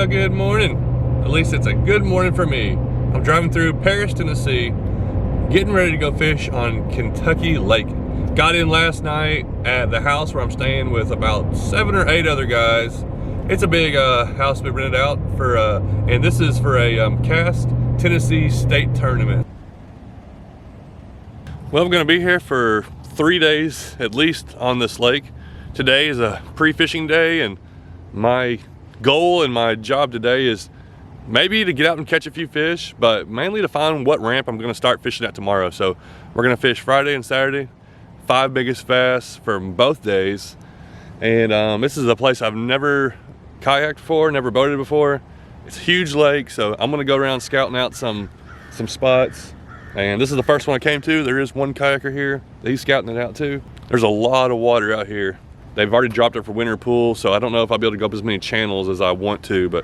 Well, good morning. At least it's a good morning for me. I'm driving through Paris, Tennessee, getting ready to go fish on Kentucky Lake. Got in last night at the house where I'm staying with about 7 or 8 other guys. It's a big house we rented out for, and this is for a KAST Tennessee state tournament. Well, I'm gonna be here for 3 days at least on this lake. Today is a pre-fishing day, and my goal and my job today is maybe to get out and catch a few fish, but mainly to find what ramp I'm gonna start fishing at tomorrow. So we're gonna fish Friday and Saturday, 5 biggest bass from both days. And this is a place I've never kayaked before, never boated before. It's a huge lake, so I'm gonna go around scouting out some spots. And this is the first one I came to. There is one kayaker here. He's scouting it out too. There's a lot of water out here. They've already dropped it for winter pool, so I don't know if I'll be able to go up as many channels as I want to, but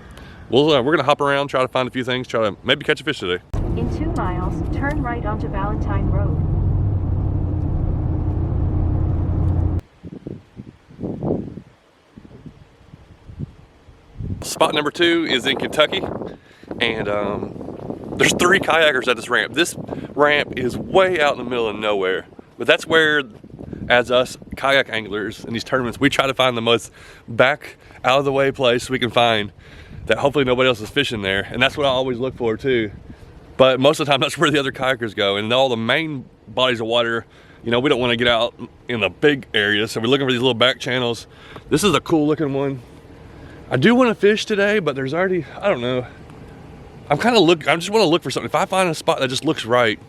we're gonna hop around, try to find a few things, try to maybe catch a fish today. In 2 miles, turn right onto Valentine Road. Spot number 2 is in Kentucky, and there's 3 kayakers at this ramp. This ramp is way out in the middle of nowhere, but that's where, as us kayak anglers in these tournaments, we try to find the most back out of the way place we can find that hopefully nobody else is fishing there, and that's what I always look for too. But most of the time that's where the other kayakers go, and all the main bodies of water, you know, we don't want to get out in the big areas, so we're looking for these little back channels. This is a cool looking one. I do want to fish today, but there's already, I don't know, I just want to look for something. If I find a spot that just looks right,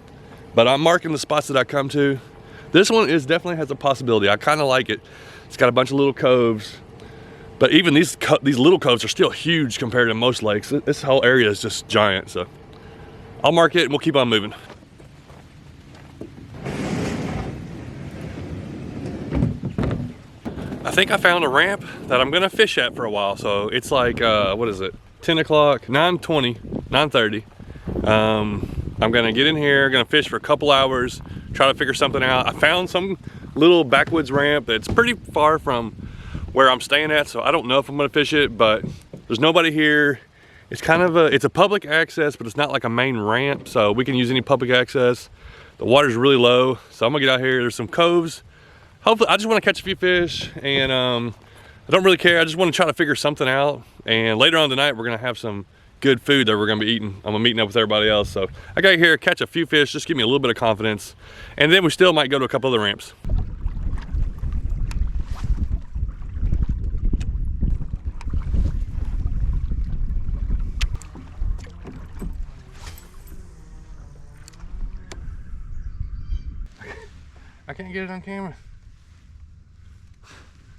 but I'm marking the spots that I come to. This one definitely has a possibility. I kind of like it. It's got a bunch of little coves, but even these little coves are still huge compared to most lakes. This whole area is just giant, so I'll mark it and we'll keep on moving. I think I found a ramp that I'm gonna fish at for a while. So it's like, what is it? 10 o'clock, 9:20, 9:30. I'm gonna get in here, gonna fish for a couple hours, try to figure something out. I found some little backwoods ramp that's pretty far from where I'm staying at, so I don't know if I'm gonna fish it, but there's nobody here. It's kind of it's a public access, but it's not like a main ramp, so we can use any public access. The water's really low, so I'm gonna get out here. There's some coves. Hopefully, I just wanna catch a few fish, and I don't really care. I just wanna try to figure something out. And later on tonight, we're gonna have some good food that we're gonna be eating. I'm meeting up with everybody else. So I got here, catch a few fish, just give me a little bit of confidence. And then we still might go to a couple other ramps. I can't get it on camera.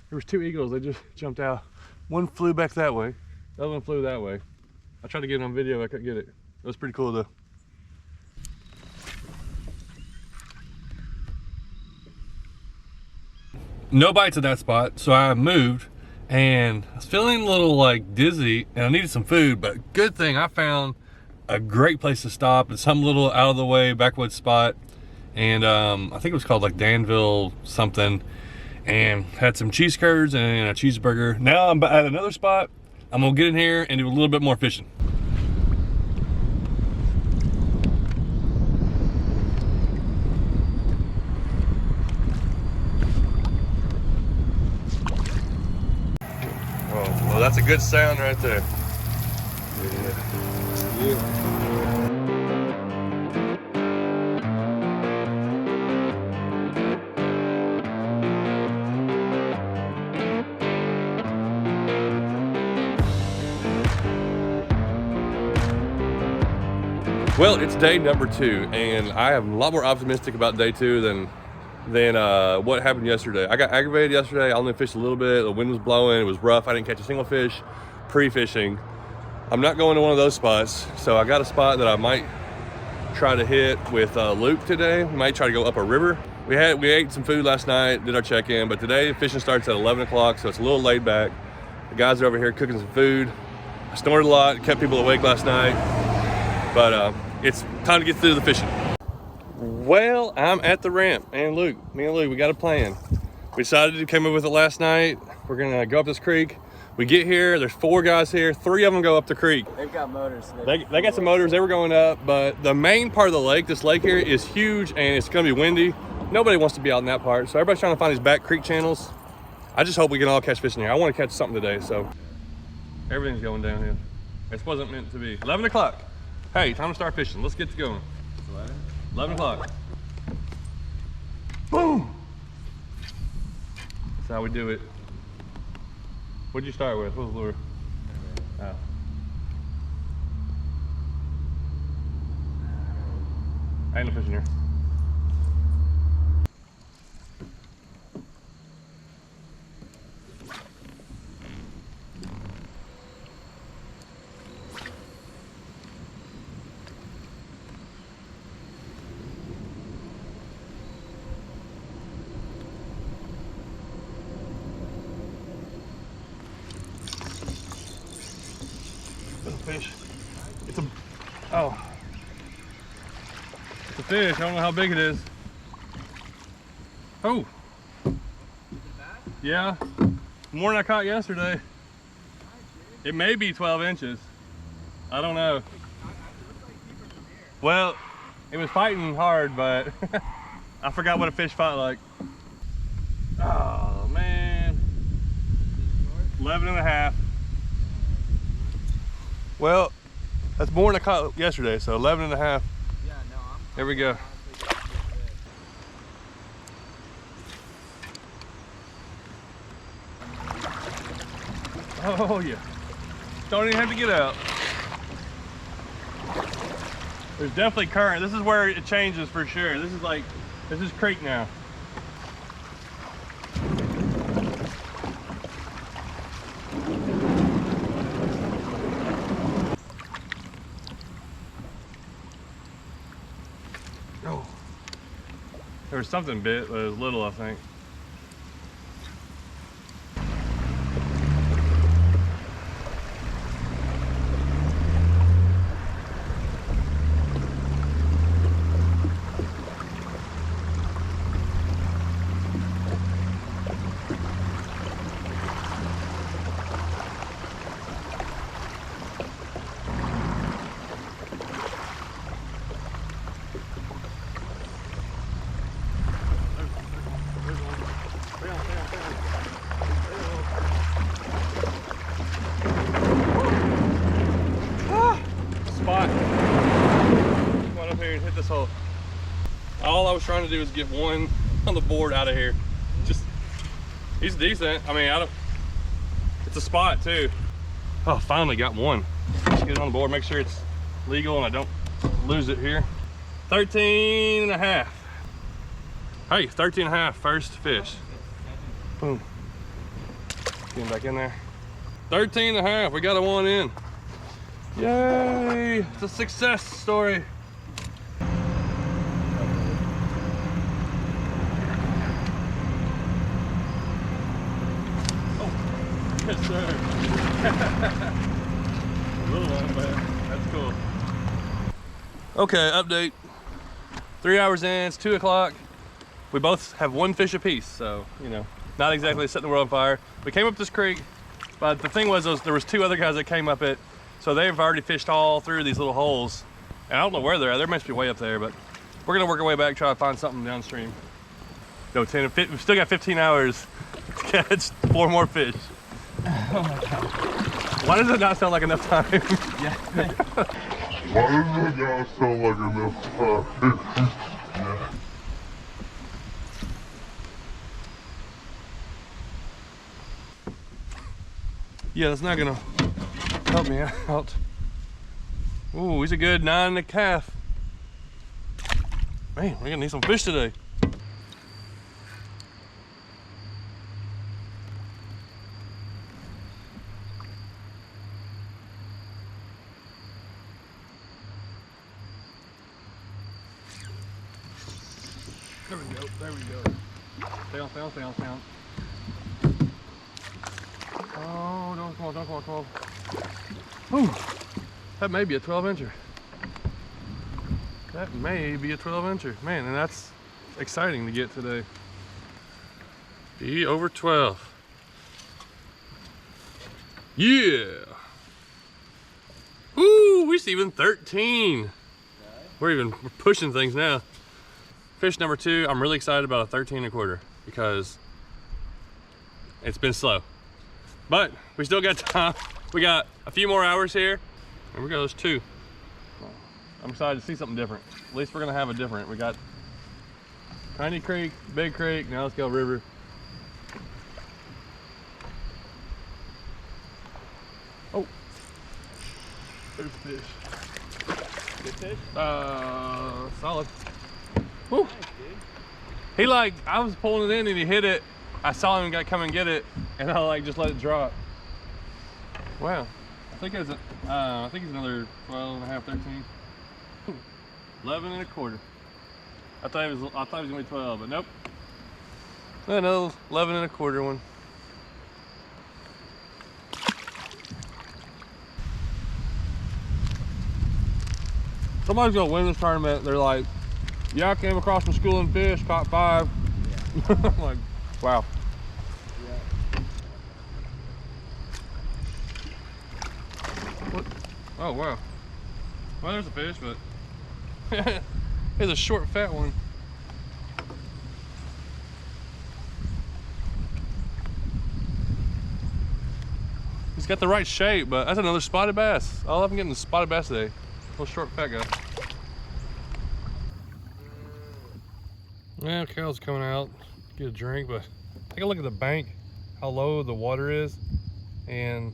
There was 2 eagles, they just jumped out. One flew back that way, the other one flew that way. I tried to get it on video, I couldn't get it. It was pretty cool though. No bites at that spot, so I moved, and I was feeling a little like dizzy, and I needed some food, but good thing I found a great place to stop at some little out of the way backwoods spot. And I think it was called like Danville something, and had some cheese curds and a cheeseburger. Now I'm at another spot. I'm gonna get in here and do a little bit more fishing. Oh, well, that's a good sound right there. Yeah. Well, it's day number 2, and I am a lot more optimistic about day 2 than what happened yesterday. I got aggravated yesterday. I only fished a little bit. The wind was blowing. It was rough. I didn't catch a single fish pre-fishing. I'm not going to one of those spots, so I got a spot that I might try to hit with Luke today. We might try to go up a river. We ate some food last night, did our check-in, but today fishing starts at 11 o'clock, so it's a little laid back. The guys are over here cooking some food. I snored a lot, kept people awake last night, but it's time to get through the fishing. Well, I'm at the ramp, and me and Luke, we got a plan. We decided to come up with it last night. We're gonna go up this creek, We get here, there's 4 guys here, 3 of them go up the creek. They've got motors. So They got some motors, they were going up, but the main part of the lake, this lake here, is huge and it's gonna be windy. Nobody wants to be out in that part, so everybody's trying to find these back creek channels. I just hope we can all catch fish in here. I want to catch something today, so. Everything's going downhill. This wasn't meant to be. 11 o'clock. Hey, time to start fishing. Let's get to going. 11 o'clock. Boom! That's how we do it. What'd you start with? What was the lure? Oh. Ain't no fish in here. Fish. It's a, oh. It's a fish, I don't know how big it is. Oh. Yeah, more than I caught yesterday. It may be 12 inches. I don't know. Well, it was fighting hard, but I forgot what a fish fight like. Oh man. 11 and a half. Well, that's more than I caught yesterday, so 11 and a half. Yeah, no, Here we go. Oh yeah. Don't even have to get out. There's definitely current. This is where it changes for sure. This is creek now. Oh. There was something bit, but it was little, I think. Spot. Come on up here and hit this hole. All I was trying to do is get one on the board out of here. Just, he's decent. I mean, it's a spot too. Oh, finally got one. Just get it on the board, make sure it's legal and I don't lose it here. 13 and a half. Hey, 13 and a half, first fish. Boom. Getting back in there. 13 and a half, we got a one in. Yay, it's a success story. Oh, yes sir. A little one, but that's cool. Okay, update. 3 hours in, it's 2 o'clock. We both have one fish apiece, so, you know, not exactly setting the world on fire. We came up this creek, but the thing was there was 2 other guys that came up it, so they've already fished all through these little holes. And I don't know where they're at. They must be way up there, but we're gonna work our way back, try to find something downstream. Go 10, we've still got 15 hours to catch 4 more fish. Oh my god. Why does it not sound like enough time? Yeah. Why does it not sound like enough time? Yeah. Yeah, that's not gonna help me out. Ooh, he's a good 9 and a calf. Man, we're gonna need some fish today. There we go, there we go. Down, down, down, down. Oh, don't come on, don't come on, come on. Ooh, that may be a 12 incher. That may be a 12 incher. Man, and that's exciting to get today. Be over 12. Yeah. Ooh, we're even 13. We're pushing things now. Fish number 2, I'm really excited about a 13 1/4 because it's been slow. But we still got time. We got a few more hours here. There we go, there's 2. I'm excited to see something different. At least we're gonna have a different. We got tiny creek, big creek, now let's go river. Oh, there's fish. Good fish? Solid. Woo. He I was pulling it in and he hit it. I saw him come and get it, and I just let it drop. Wow. I think it's another 12 and a half, 13. 11 1/4. I thought it was gonna be 12, but nope. Another 11 1/4 one. Somebody's gonna win this tournament. They're like, yeah, I came across from school and fish, caught 5. Yeah. I'm like, wow. Yeah. What? Oh, wow. Well, there's a fish, but it's a short, fat one. He's got the right shape, but that's another spotted bass. All I've been getting is spotted bass today. Little short, fat guy. Yeah, Cal's coming out, get a drink, but take a look at the bank, how low the water is, and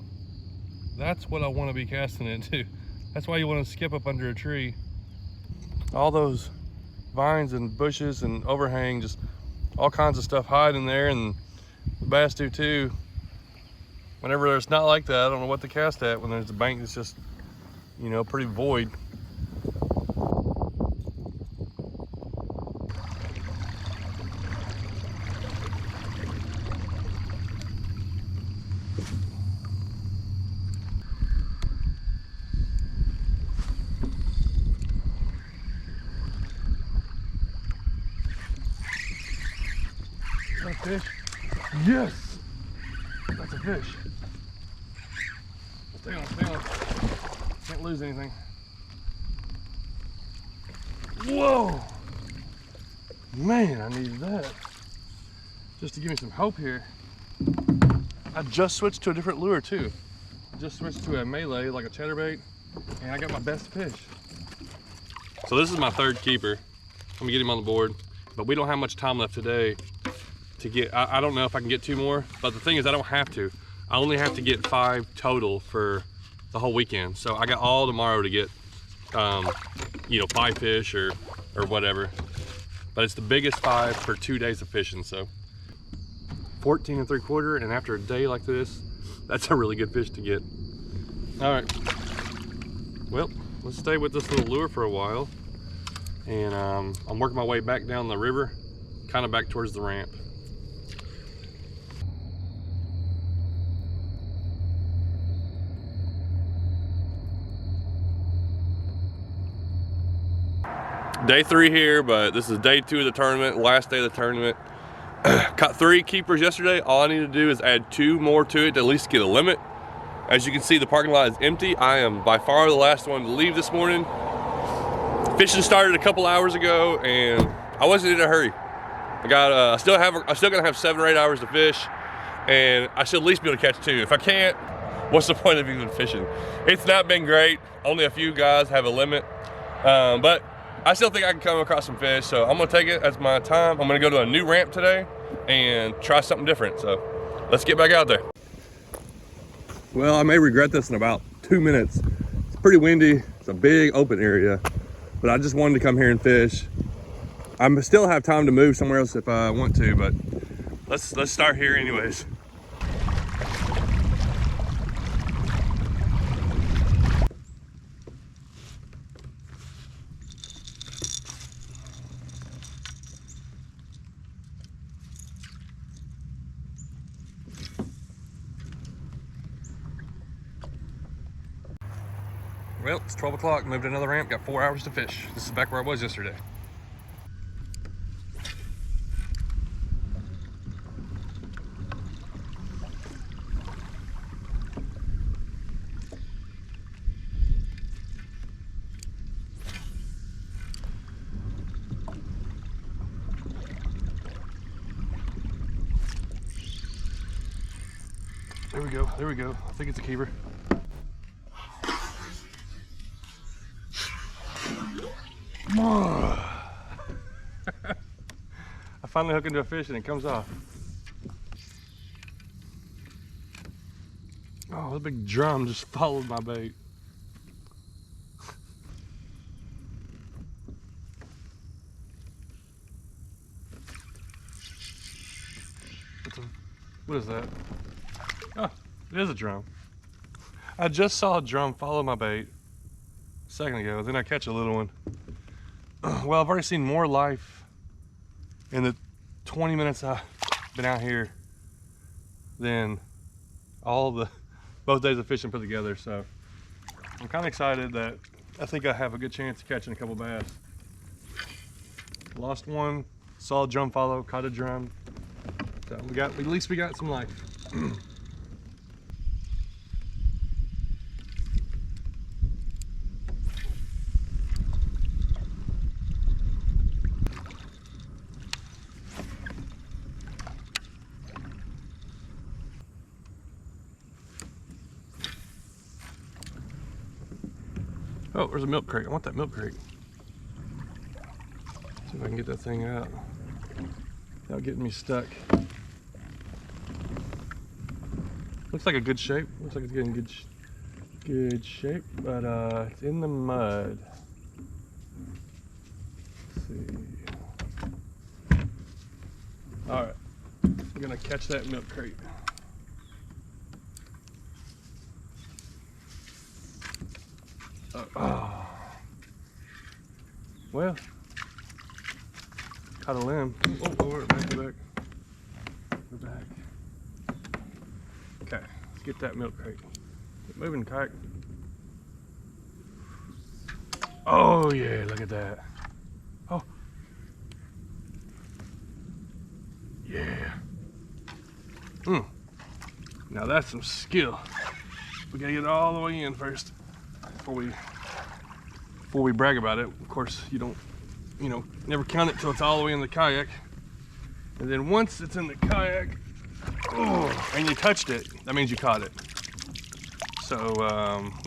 that's what I want to be casting into. That's why you want to skip up under a tree. All those vines and bushes and overhang, just all kinds of stuff hide in there, and the bass do too. Whenever it's not like that, I don't know what to cast at when there's a bank that's just, you know, pretty void. Is that a fish? Yes! That's a fish. Stay on, stay on. Can't lose anything. Whoa! Man, I needed that. Just to give me some hope here. I just switched to a different lure too. Just switched to a melee, like a chatterbait, and I got my best fish. So this is my 3rd keeper. Let me get him on the board. But we don't have much time left today to get, I don't know if I can get 2 more, but the thing is I don't have to. I only have to get 5 total for the whole weekend. So I got all tomorrow to get, you know, 5 fish or whatever. But it's the biggest 5 for 2 days of fishing. So 14 3/4, and after a day like this, that's a really good fish to get. All right, well, let's stay with this little lure for a while. And I'm working my way back down the river, kind of back towards the ramp. Day 3 here, but this is day 2 of the tournament, last day of the tournament. Caught 3 keepers yesterday. All I need to do is add 2 more to it to at least get a limit. As you can see, the parking lot is empty. I am by far the last one to leave this morning. Fishing started a couple hours ago, and I wasn't in a hurry. I got, I'm still gonna have 7 or 8 hours to fish, and I should at least be able to catch 2. If I can't, what's the point of even fishing? It's not been great. Only a few guys have a limit, but I still think I can come across some fish, so I'm gonna take it as my time. I'm gonna go to a new ramp today and try something different. So let's get back out there. Well, I may regret this in about 2 minutes. It's pretty windy. It's a big open area, but I just wanted to come here and fish. I still have time to move somewhere else if I want to, but let's start here anyways. Well, it's 12 o'clock, moved to another ramp, got 4 hours to fish. This is back where I was yesterday. There we go. There we go. I think it's a keeper. Come on. I finally hook into a fish and it comes off. Oh, the big drum just followed my bait. What is that? Oh, it is a drum. I just saw a drum follow my bait a second ago, then I catch a little one. Well, I've already seen more life in the 20 minutes I've been out here than both days of fishing put together, so I'm kind of excited that I think I have a good chance of catching a couple bass. Lost one, saw a drum follow, caught a drum. So at least we got some life. Oh, there's a milk crate. I want that milk crate. See if I can get that thing out without getting me stuck. Looks like a good shape. Looks like it's getting good shape, but it's in the mud. Let's see. All right, I'm gonna catch that milk crate. Oh. Well, caught a limb. Oh, we're back. We're back. Okay, let's get that milk crate. Get moving, kayak. Oh yeah, look at that. Oh. Yeah. Now that's some skill. We gotta get it all the way in first before we brag about it. Of course, you don't, never count it till it's all the way in the kayak. And then once it's in the kayak, oh, and you touched it, that means you caught it. So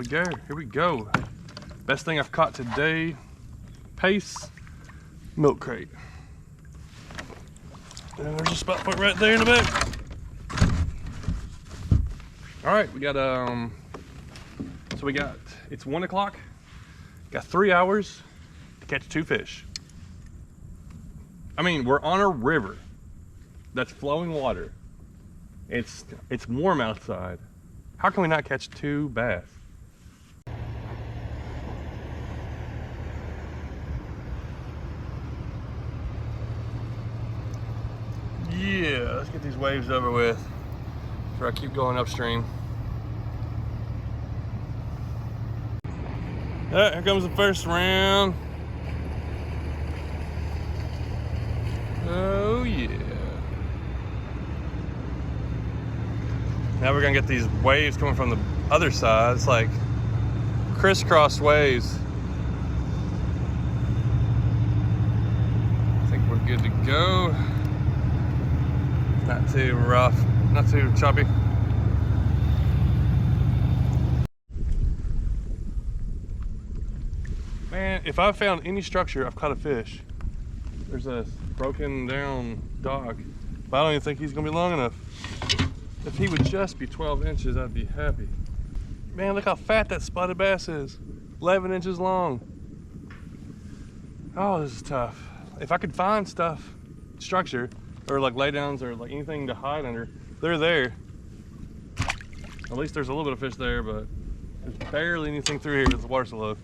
here we go. Best thing I've caught today, pace, milk crate. And there's a spot point right there in the back. All right, we got, it's 1 o'clock. Got 3 hours to catch 2 fish. I mean, we're on a river that's flowing water. It's warm outside. How can we not catch 2 bass? Yeah, let's get these waves over with before I keep going upstream. Here comes the first round. Oh yeah. Now we're gonna get these waves coming from the other side. It's like crisscross waves. I think we're good to go. Not too rough, not too choppy. Man, if I've found any structure, I've caught a fish. There's a broken down dock, but I don't even think he's gonna be long enough. If he would just be 12 inches, I'd be happy. Man, look how fat that spotted bass is. 11 inches long. Oh, this is tough. If I could find structure, or like laydowns or like anything to hide under, they're there. At least there's a little bit of fish there, but there's barely anything through here because the water's so low.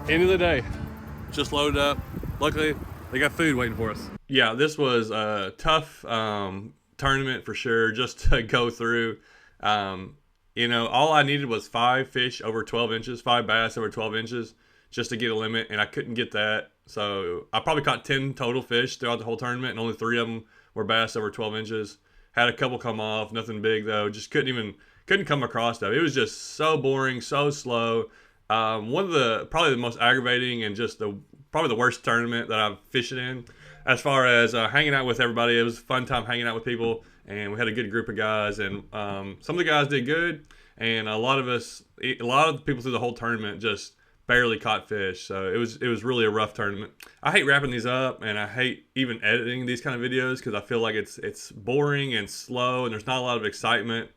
End of the day. just loaded up. Luckily, they got food waiting for us. Yeah, this was a tough tournament for sure, just to go through. You know, all I needed was 5 fish over 12 inches, 5 bass over 12 inches, just to get a limit, and I couldn't get that. So I probably caught 10 total fish throughout the whole tournament, and only 3 of them were bass over 12 inches. Had a couple come off, nothing big though. Just couldn't come across stuff. It was just so boring, so slow. One of the probably the most aggravating and just probably the worst tournament that I've fished in. As far as hanging out with everybody, it was a fun time hanging out with people, and we had a good group of guys. And some of the guys did good, and a lot of the people through the whole tournament just barely caught fish. So it was really a rough tournament. I hate wrapping these up, and I hate even editing these kind of videos because I feel like it's boring and slow, and there's not a lot of excitement.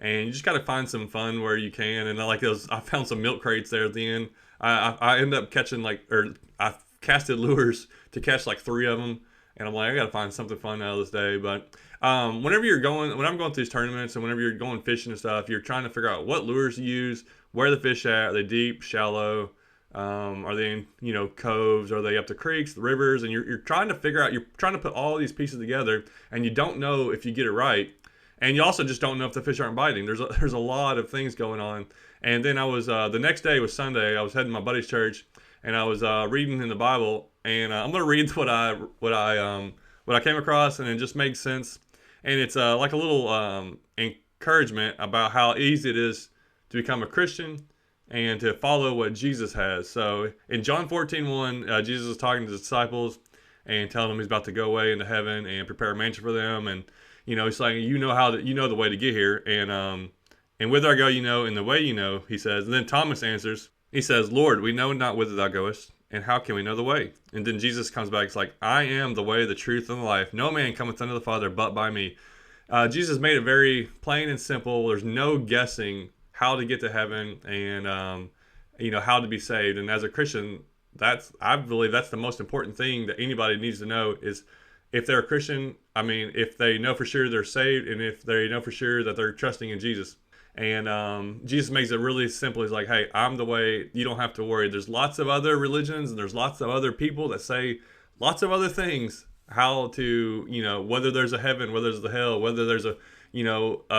And you just got to find some fun where you can. And I found some milk crates there at the end. I ended up catching I casted lures to catch like 3 of them. And I'm like, I got to find something fun out of this day. But when I'm going through these tournaments and whenever you're going fishing and stuff, you're trying to figure out what lures to use, where the fish at. Are they deep, shallow? Are they in, coves? Are they up the creeks, the rivers? And you're trying to figure out, you're trying to put all these pieces together, and you don't know if you get it right. And you also just don't know if the fish aren't biting. There's a lot of things going on. And then I was the next day was Sunday. I was heading to my buddy's church, and I was reading in the Bible. And I'm gonna read what I came across, and it just makes sense. And it's like a little encouragement about how easy it is to become a Christian and to follow what Jesus has. So in John 14:1, Jesus is talking to the disciples and telling them he's about to go away into heaven and prepare a mansion for them. And he's saying, you know the way to get here, and whither I go, and the way, he says. And then Thomas answers, he says, Lord, we know not whither thou goest, and how can we know the way? And then Jesus comes back, it's like, I am the way, the truth, and the life. No man cometh unto the Father but by me. Jesus made it very plain and simple. There's no guessing how to get to heaven and, how to be saved. And as a Christian, I believe that's the most important thing that anybody needs to know is, if they're a Christian, if they know for sure they're saved, and if they know for sure that they're trusting in Jesus. And Jesus makes it really simple. He's like, hey, I'm the way. You don't have to worry. There's lots of other religions, and there's lots of other people that say lots of other things. How to, whether there's a heaven, whether there's the hell, whether there's a,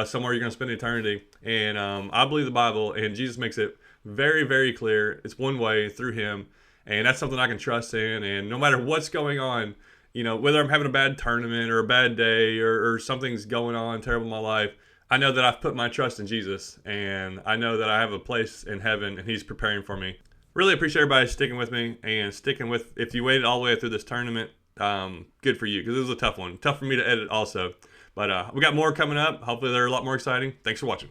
somewhere you're going to spend eternity. And I believe the Bible, and Jesus makes it very, very clear. It's one way through him. And that's something I can trust in. And no matter what's going on, whether I'm having a bad tournament or a bad day or something's going on terrible in my life, I know that I've put my trust in Jesus, and I know that I have a place in heaven, and he's preparing for me. Really appreciate everybody sticking with me and sticking with, if you waited all the way through this tournament, good for you, because it was a tough one. Tough for me to edit also. But we got more coming up. Hopefully they're a lot more exciting. Thanks for watching.